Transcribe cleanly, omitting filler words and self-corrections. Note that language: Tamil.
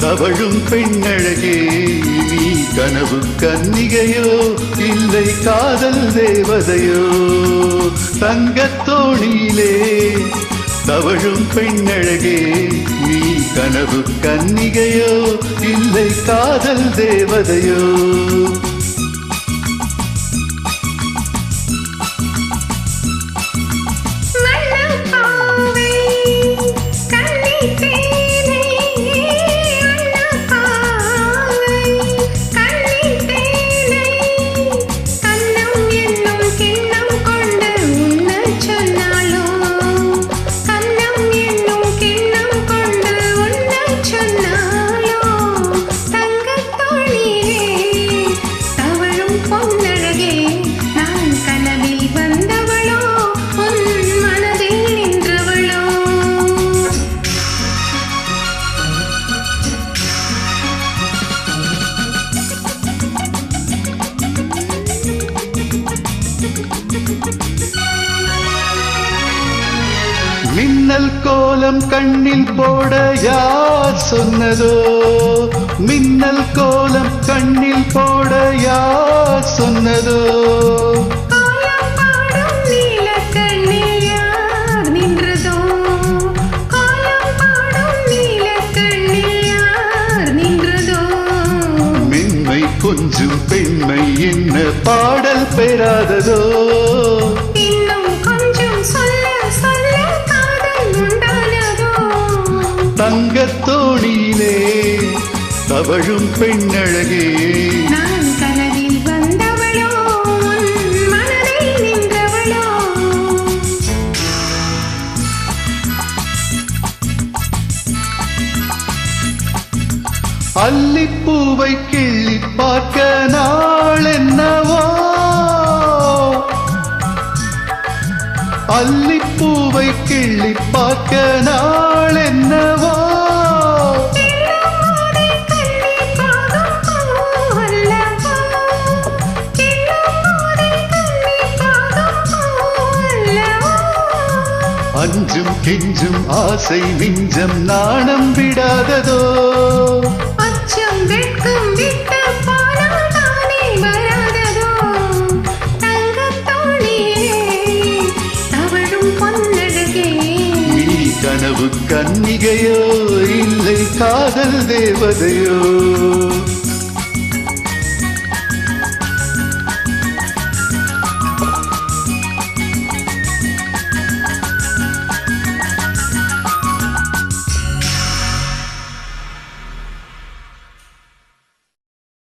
தவழும் பெண்ணழகே நீ கனவு கன்னிகையோ இல்லை காதல் தேவதையோ தங்கத்தோணியிலே தவழும் பெண்ணழகே நீ கனவு கன்னிகையோ இல்லை காதல் தேவதையோ மின்னல் கோலம் கண்ணில் போட யார் சொன்னதோ மின்னல் கோலம் கண்ணில் போட யார் சொன்னதோ மென்மை கொஞ்சம் பெண்மை என்ன பாடல் பெறாததோ தங்கத்தோணியிலே தவழும் பெண்ணழகே நான் கனவில் வந்தவளோ மனதில் நின்றவளோ அல்லிப்பூவை கிள்ளி பார்க்க நாள் என்னவோ அல்லிப்பூவை கிள்ளி பார்க்க நாள் என்னவோ அஞ்சும் கெஞ்சும் ஆசை நெஞ்சம் நாணம் விடாததோ அச்சம் வெட்கம் விட்ட பாடல் தானே வராததோ தங்கத்தோணியே தவழும் பொன்னழகே நீ கனவு கன்னிகையோ இல்லை காதல் தேவதையோ